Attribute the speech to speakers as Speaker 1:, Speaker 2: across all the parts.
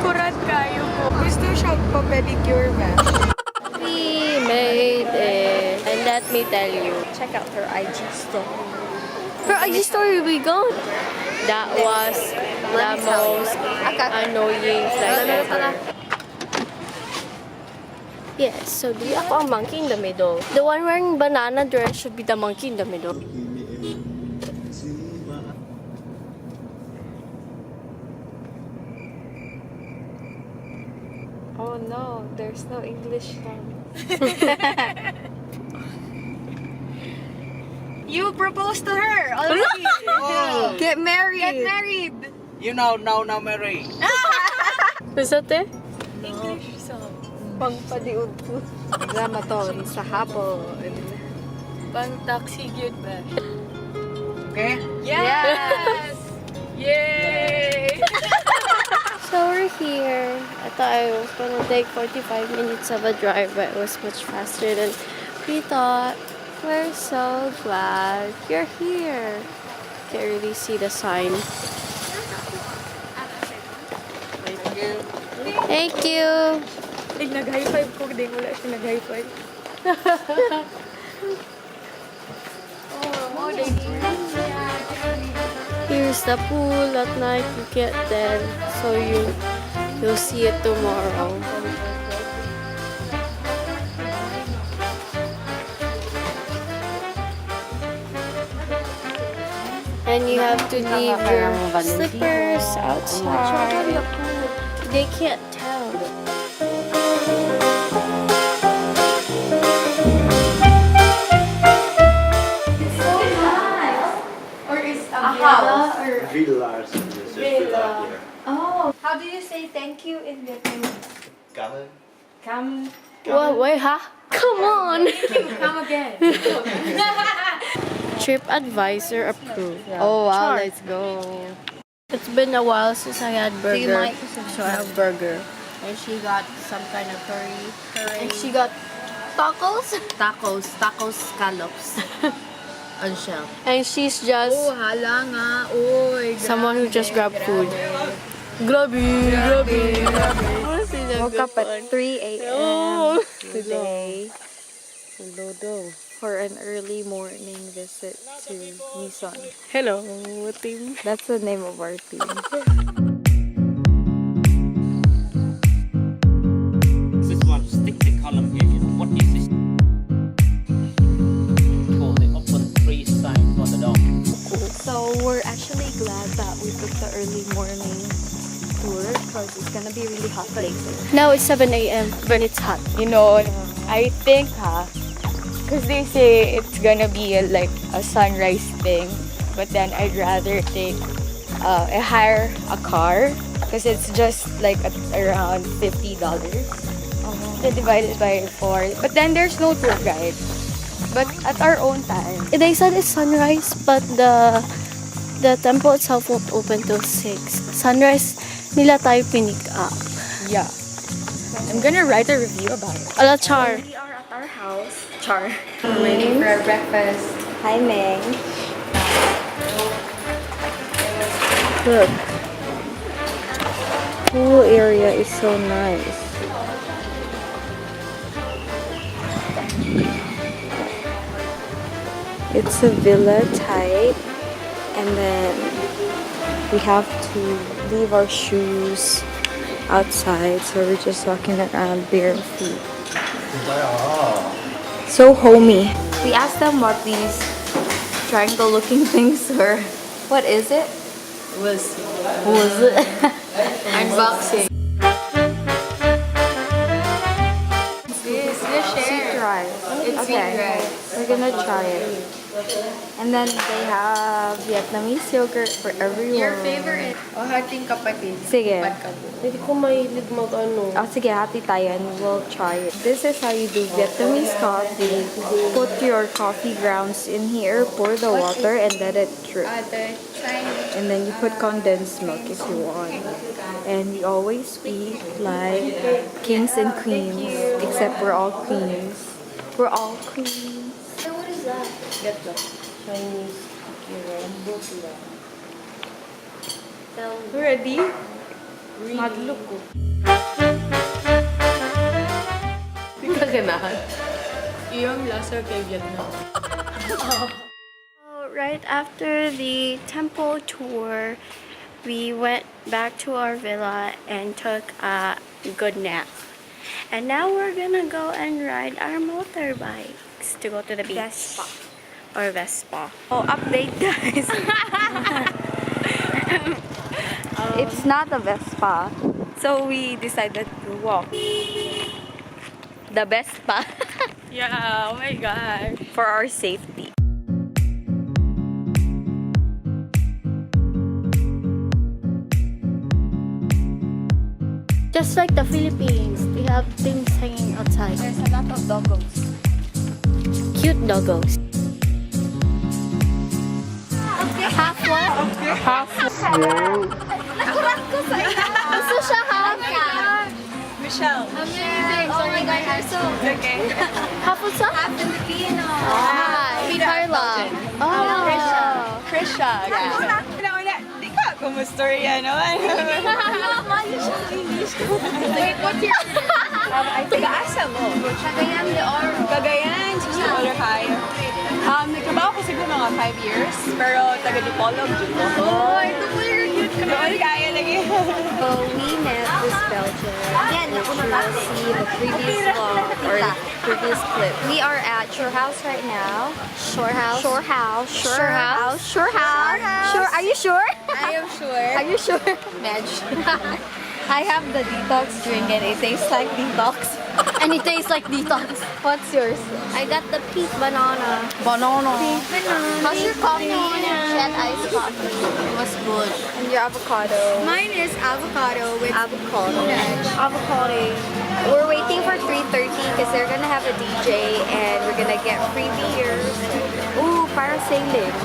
Speaker 1: Kurat kayo ko. Gusto siya pa-pedicure ba?
Speaker 2: We made it. And let me tell you, check out her IG story. Her IG story we got. That was the most annoying flight ever. Yes, so di ako ang monkey in the middle. The one wearing banana dress should be the monkey in the middle.
Speaker 1: Oh no, there's no English now. You proposed to her already.
Speaker 3: Oh.
Speaker 1: Get married. Get married.
Speaker 3: You know, now married.
Speaker 2: Is that it?
Speaker 1: English song. Pangpadiud ko. Gramaton sa hapon. Pang taxi gyud ba?
Speaker 3: Okay?
Speaker 1: Yes! Yay!
Speaker 2: So we're here. I thought I was gonna take 45 minutes of a drive, but it was much faster than we thought. We're so glad you're here. Can't really see the sign.
Speaker 3: Thank you.
Speaker 2: Thank you.
Speaker 1: Nag-high five ko, hindi wala siya nag-high five.
Speaker 2: Here's the pool at night. You get there, so you'll see it tomorrow. And you have to leave your slippers outside. They can't tell.
Speaker 4: Villas. Villa here.
Speaker 1: Oh, how do you say thank you in Vietnamese?
Speaker 4: Cảm ơn.
Speaker 1: Come.
Speaker 2: Wait, huh? Come on.
Speaker 1: Come again.
Speaker 2: TripAdvisor approved.
Speaker 1: Oh wow,
Speaker 2: Char.
Speaker 1: let's go.
Speaker 2: It's been a while since I had burger.
Speaker 1: So you might
Speaker 2: So I have burger. And she got some kind of curry. And she got tacos.
Speaker 1: Tacos scallops. On shell.
Speaker 2: And she's just
Speaker 1: hala nga. Uy,
Speaker 2: someone who just grabbed food. Grabe.
Speaker 1: Woke up at 3 a.m. today for an early morning visit to Nissan.
Speaker 2: Hello, team.
Speaker 1: That's the name of our team.
Speaker 3: This one, stick the column here. You know, what is this? For the open free sign for the dog.
Speaker 1: So we're actually glad that we took the early morning tour because it's gonna be really hot later.
Speaker 2: Now it's 7 a.m. when it's hot.
Speaker 5: You know, I think because they say it's gonna be like a sunrise thing, but then I'd rather take hire a car because it's just like around $50. Then divided by 4, but then there's no tour guide. But at our own time,
Speaker 2: They said it's sunrise, but the temple itself won't open till 6. Sunrise, nila tayo pinick up.
Speaker 5: yeah, I'm gonna write a review about it.
Speaker 2: Ala char.
Speaker 1: We are at our house. Char. We're waiting for our breakfast. Hi, Meng.
Speaker 2: Look. Whole area is so nice. It's a villa type, and then we have to leave our shoes outside, so we're just walking around bare feet. So homey.
Speaker 1: We asked them what these triangle-looking things were. What is it?
Speaker 2: Was it?
Speaker 1: Unboxing. This share.
Speaker 2: Rice.
Speaker 1: It's sweet rice.
Speaker 2: We're gonna try it. And then they have Vietnamese yogurt for everyone.
Speaker 1: Your favorite? O hating kapatid?
Speaker 2: Sige.
Speaker 5: Hindi ko mahilig mag-ano.
Speaker 2: Oh, sige, hati tayo and we'll try it. This is how you do Vietnamese coffee. Put your coffee grounds in here, pour the water, and let it drip.
Speaker 1: The Chinese.
Speaker 2: And then you put condensed milk if you want. And we always eat like kings and queens, except we're all queens. We're all queens.
Speaker 1: What is that?
Speaker 5: Get the Chinese cookie. Ready? Madlo ko.
Speaker 6: Di ka ganahan. Iyong lasa kay Vietnam.
Speaker 2: Right after the temple tour, we went back to our villa and took a good nap. And now we're gonna go and ride our motorbikes to go to the beach.
Speaker 5: Vespa.
Speaker 2: Or Vespa.
Speaker 5: Oh, update guys. It's not a Vespa. So we decided to walk. The Vespa.
Speaker 2: Yeah, oh my god.
Speaker 5: For our safety.
Speaker 2: Just like the Philippines, we have things hanging outside.
Speaker 5: There's a lot of doggos.
Speaker 2: Cute doggos. Half what? Half.
Speaker 5: Nakurat ko sa iyo.
Speaker 2: Gusto siya half.
Speaker 5: Michelle.
Speaker 2: Amazing. Oh my god, you're so
Speaker 5: Okay.
Speaker 2: half what's up?
Speaker 5: Half Filipino.
Speaker 2: Hi, Carla. Oh,
Speaker 5: Krisha. Una, di ka kumustorya naman. Taga-asa mo?
Speaker 2: Cagayan de Oro.
Speaker 5: Cagayan, Oro High. Nagtrabaho ko siguro mga 5 years, pero taga-Dipolog dito.
Speaker 2: Oh, ito po yung cute ka.
Speaker 5: Doon kaya lagi.
Speaker 2: So we met this Belgian, which you'll see the previous vlog or the previous clip.
Speaker 5: We are at Shore House right now.
Speaker 2: Shore House.
Speaker 5: Shore House.
Speaker 2: Shore House.
Speaker 5: Shore House. Sure. Are you sure?
Speaker 2: I am sure.
Speaker 5: Are you sure? Medj. I have the detox drink and it tastes like detox.
Speaker 2: And it tastes like detox.
Speaker 5: What's yours?
Speaker 2: I got the pink banana.
Speaker 5: Banana.
Speaker 2: Banana.
Speaker 5: How's your coffee? She had iced coffee.
Speaker 2: It was good.
Speaker 5: And your avocado.
Speaker 2: Mine is avocado with
Speaker 5: Avocado.
Speaker 2: avocado.
Speaker 5: We're waiting for 3:30 because they're gonna have a DJ and we're gonna get free beers. Ooh, parasailing.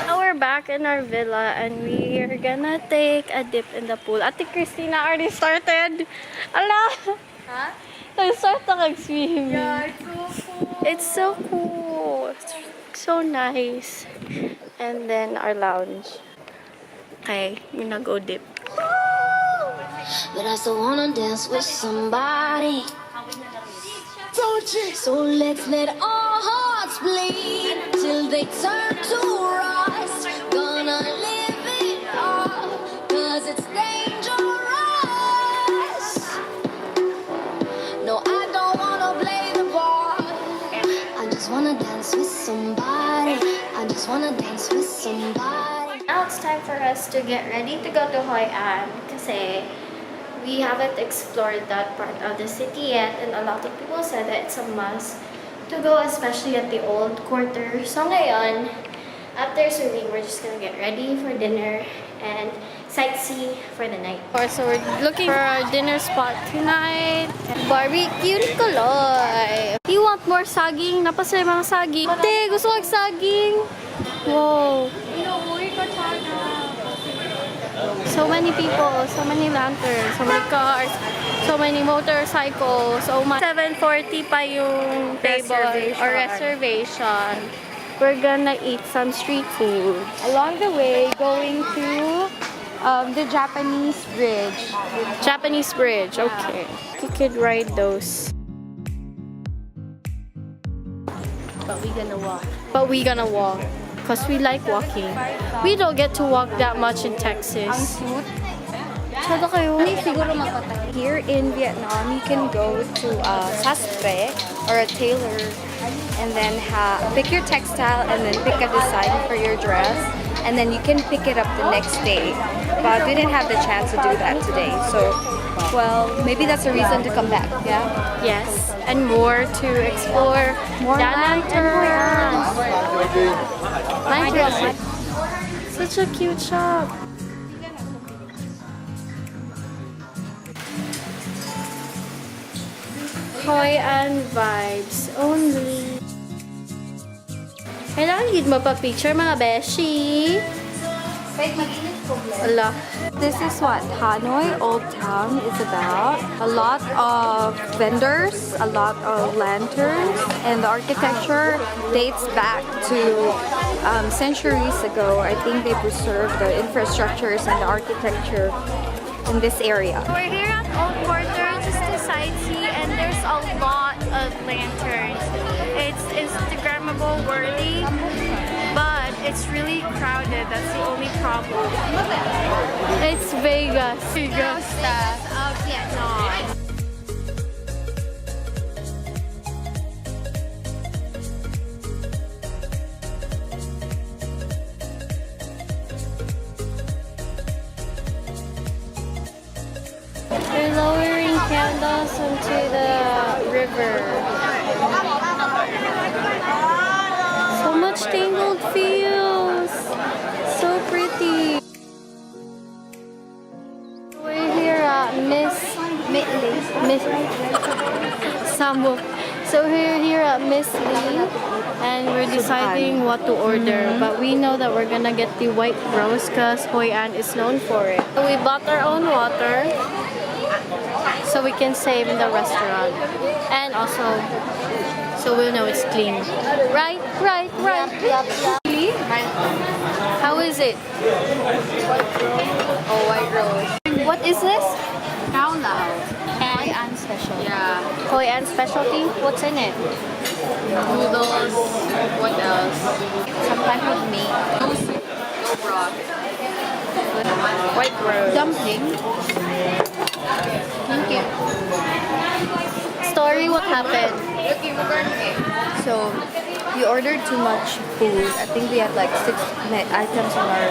Speaker 2: Now we're back in our villa and we are gonna take a dip in the pool. Ate Christina already started. Ala!
Speaker 5: Huh?
Speaker 2: Nag-start na kag-swimming.
Speaker 5: Yeah, it's so cool.
Speaker 2: It's so cool. It's so nice. And then our lounge. Okay, we're gonna go dip.
Speaker 7: But I still wanna dance with somebody. So let's let our hearts bleed till they turn to rust. Gonna live it all, 'cause it's dangerous. No, I don't wanna play the part. I just wanna dance with somebody. I just wanna dance with somebody.
Speaker 2: Now it's time for us to get ready to go to Hoi An kasi we haven't explored that part of the city yet and a lot of people said that it's a must to go, especially at the old quarter. So ngayon, after swimming, we're just gonna get ready for dinner and sightsee for the night. So we're looking for our dinner spot tonight. Barbecue ni Kaloy. Do you want more saging? Napasay mga saging. Te, gusto ko saging. Wow. So many people, so many lanterns, so many cars, so many motorcycles. So 7:40 pa yung table or reservation. We're gonna eat some street food.
Speaker 5: Along the way, going to the Japanese bridge.
Speaker 2: Japanese bridge, okay. You could ride those.
Speaker 6: But we gonna walk.
Speaker 2: But we gonna walk. Because we like walking. We don't get to walk that much in Texas.
Speaker 5: Suit.
Speaker 2: Sada kayo.
Speaker 5: Here in Vietnam, you can go to a sastre or a tailor and then pick your textile and then pick a design for your dress and then you can pick it up the next day. But we didn't have the chance to do that today. So, well, maybe that's a reason to come back, yeah?
Speaker 2: Yes. And more to explore.
Speaker 5: More
Speaker 2: lanterns. Lanterns. Such a cute shop. Hoi An vibes only. Kailangan gid mapapicture mga beshi. Ala.
Speaker 5: This is what Hanoi Old Town is about. A lot of vendors, a lot of lanterns, and the architecture dates back to
Speaker 1: centuries ago. I think they preserved the infrastructures and the architecture in this area.
Speaker 2: We're here at Old Quarter just to sightsee, and there's a lot of lanterns. It's Instagrammable worthy, but it's really crowded. That's the only problem. It's Vegas. Vegas of Vietnam. They're lowering candles into the river. So much tangled fields. So pretty. We're here at Miss Samu. So we're here at Miss Lee, and we're deciding what to order. But we know that we're gonna get the white rose because Hoi An is known for it. So we bought our own water, so we can save in the restaurant, and also so we'll know it's clean. Right. How is it?
Speaker 5: Oh, white rose.
Speaker 2: What is this?
Speaker 5: Khao Lao. Hoi An special. Yeah.
Speaker 2: Hoi An specialty? What's in it?
Speaker 5: Noodles. What else? Some type of meat. No broth. White rose.
Speaker 2: Dumpling.
Speaker 5: Thank you.
Speaker 2: Story, what happened?
Speaker 1: So we ordered too much food. I think we had like 6 items on our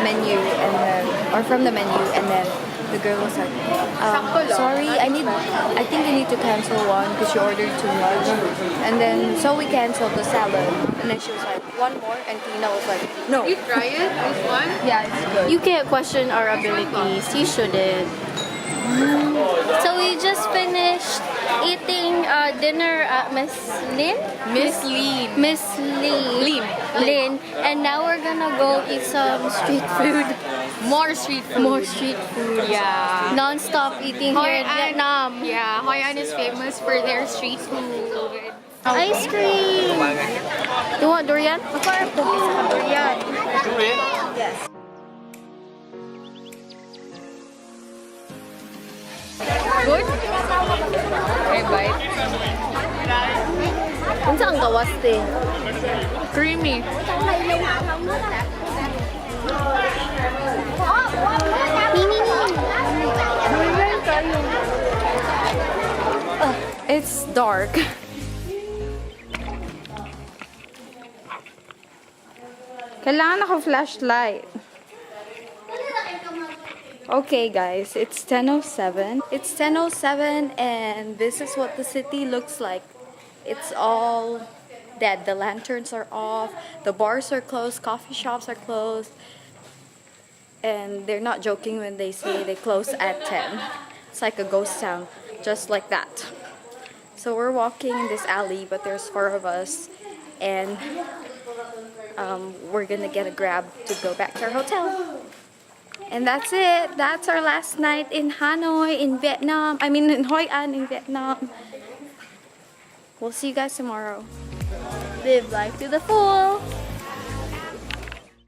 Speaker 1: menu, and then or from the menu, and then the girl was like, sorry, I think you need to cancel one because you ordered too much. And then so we canceled the salad, and then she was like, one more, and Tina was like, no.
Speaker 5: You try it? This one?
Speaker 1: Yeah, it's good.
Speaker 2: You can't question our abilities. You shouldn't. So we just finished eating dinner at Miss Lin?
Speaker 5: Miss Lee.
Speaker 2: Miss Lee. Lin. And now we're gonna go eat some street food.
Speaker 5: More street food.
Speaker 2: More street food.
Speaker 5: Yeah.
Speaker 2: Non-stop eating here in Vietnam.
Speaker 5: Yeah, Hoi An is famous for their street food.
Speaker 2: Ice cream! You want durian?
Speaker 1: Durian.
Speaker 4: Durian?
Speaker 5: Good? Okay, bite.
Speaker 2: Unsa ang gawas te?
Speaker 5: Creamy.
Speaker 1: It's dark. Kailangan ako flashlight. Okay guys, it's 10:07. It's 10:07 and this is what the city looks like. It's all dead. The lanterns are off, the bars are closed, coffee shops are closed. And they're not joking when they say they close at 10. It's like a ghost town, just like that. So we're walking in this alley, but there's 4 of us, and we're gonna get a Grab to go back to our hotel. And that's it. That's our last night in Hanoi, in Vietnam. I mean, in Hoi An, in Vietnam. We'll see you guys tomorrow.
Speaker 2: Live life to the full!